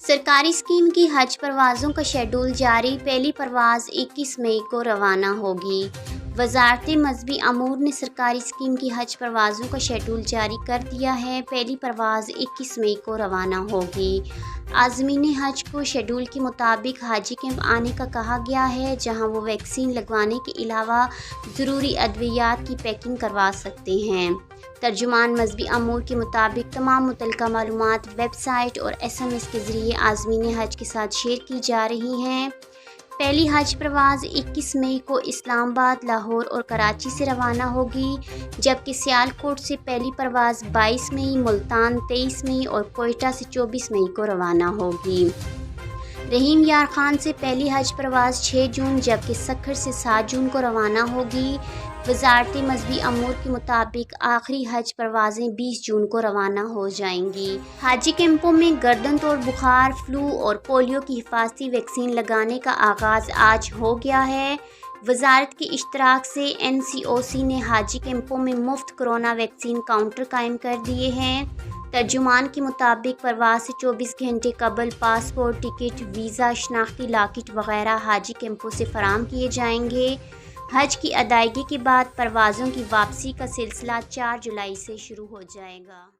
سرکاری اسکیم کی حج پروازوں کا شیڈول جاری، پہلی پرواز 21 مئی کو روانہ ہوگی۔ وزارت مذہبی امور نے سرکاری اسکیم کی حج پروازوں کا شیڈول جاری کر دیا ہے۔ پہلی پرواز 21 مئی کو روانہ ہوگی۔ عازمین حج کو شیڈول کے مطابق حاجی کیمپ آنے کا کہا گیا ہے، جہاں وہ ویکسین لگوانے کے علاوہ ضروری ادویات کی پیکنگ کروا سکتے ہیں۔ ترجمان مذہبی امور کے مطابق تمام متعلقہ معلومات ویب سائٹ اور SMS کے ذریعے عازمین حج کے ساتھ شیئر کی جا رہی ہیں۔ پہلی حج پرواز 21 مئی کو اسلام آباد، لاہور اور کراچی سے روانہ ہوگی، جبکہ سیالکوٹ سے پہلی پرواز 22 مئی، ملتان 23 مئی اور کوئٹہ سے 24 مئی کو روانہ ہوگی۔ رحیم یار خان سے پہلی حج پرواز 6 جون جبکہ سکھر سے 7 جون کو روانہ ہوگی۔ وزارت مذہبی امور کے مطابق آخری حج پروازیں 20 جون کو روانہ ہو جائیں گی۔ حاجی کیمپوں میں گردن توڑ بخار، فلو اور پولیو کی حفاظتی ویکسین لگانے کا آغاز آج ہو گیا ہے۔ وزارت کے اشتراک سے NCOC نے حاجی کیمپوں میں مفت کورونا ویکسین کاؤنٹر قائم کر دیے ہیں۔ ترجمان کے مطابق پرواز سے 24 گھنٹے قبل پاسپورٹ، ٹکٹ، ویزا، شناختی لاکٹ وغیرہ حاجی کیمپوں سے فراہم کیے جائیں گے۔ حج کی ادائیگی کے بعد پروازوں کی واپسی کا سلسلہ 4 جولائی سے شروع ہو جائے گا۔